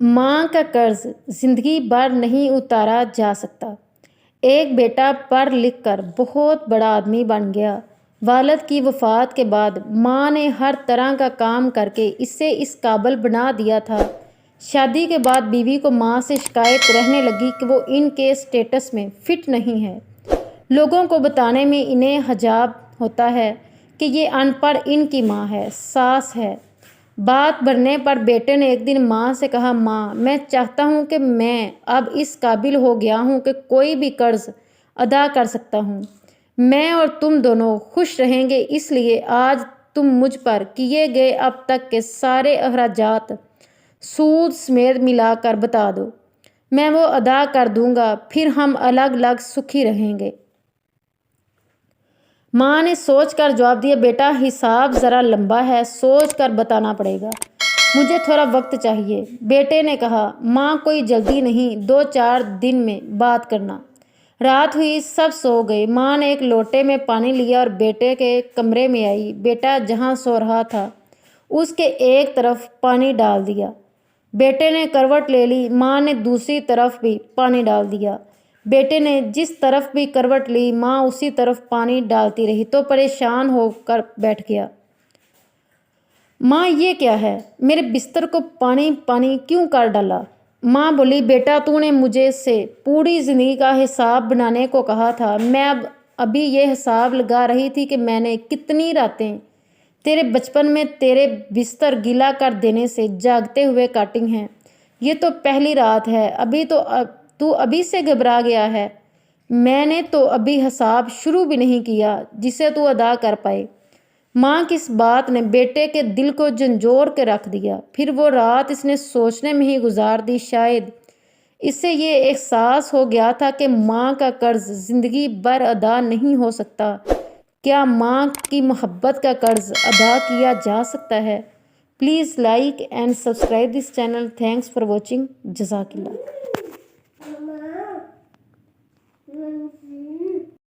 माँ का कर्ज जिंदगी भर नहीं उतारा जा सकता। एक बेटा पढ़ लिख कर बहुत बड़ा आदमी बन गया। वालिद की वफ़ात के बाद माँ ने हर तरह का काम करके इसे इस काबिल बना दिया था। शादी के बाद बीवी को माँ से शिकायत रहने लगी कि वो इनके स्टेटस में फ़िट नहीं है। लोगों को बताने में इन्हें हजाब होता है कि ये अनपढ़ इनकी माँ है, सास है। बात बढ़ने पर बेटे ने एक दिन माँ से कहा, माँ, मैं चाहता हूँ कि मैं अब इस काबिल हो गया हूँ कि कोई भी कर्ज अदा कर सकता हूँ। मैं और तुम दोनों खुश रहेंगे, इसलिए आज तुम मुझ पर किए गए अब तक के सारे अखराजात सूद समेत मिलाकर बता दो। मैं वो अदा कर दूंगा, फिर हम अलग अलग सुखी रहेंगे। माँ ने सोचकर जवाब दिया, बेटा हिसाब ज़रा लंबा है, सोच कर बताना पड़ेगा, मुझे थोड़ा वक्त चाहिए। बेटे ने कहा, माँ कोई जल्दी नहीं, 2-4 दिन में बात करना। रात हुई, सब सो गए। माँ ने एक लोटे में पानी लिया और बेटे के कमरे में आई। बेटा जहाँ सो रहा था उसके एक तरफ पानी डाल दिया। बेटे ने करवट ले ली। माँ ने दूसरी तरफ भी पानी डाल दिया। बेटे ने जिस तरफ भी करवट ली, माँ उसी तरफ पानी डालती रही तो परेशान होकर बैठ गया। माँ, ये क्या है, मेरे बिस्तर को पानी पानी क्यों कर डाला? माँ बोली, बेटा तूने मुझे से पूरी ज़िंदगी का हिसाब बनाने को कहा था। मैं अभी ये हिसाब लगा रही थी कि मैंने कितनी रातें तेरे बचपन में तेरे बिस्तर गीला कर देने से जागते हुए काटी हैं। ये तो पहली रात है, तू अभी से घबरा गया है। मैंने तो अभी हिसाब शुरू भी नहीं किया जिसे तू अदा कर पाए। माँ की इस बात ने बेटे के दिल को झंझोर के रख दिया। फिर वो रात इसने सोचने में ही गुजार दी। शायद इससे ये एहसास हो गया था कि माँ का कर्ज जिंदगी भर अदा नहीं हो सकता। क्या माँ की मोहब्बत का कर्ज अदा किया जा सकता है? Please like and subscribe this channel. Thanks for watching. जज़ाकिल्लाह।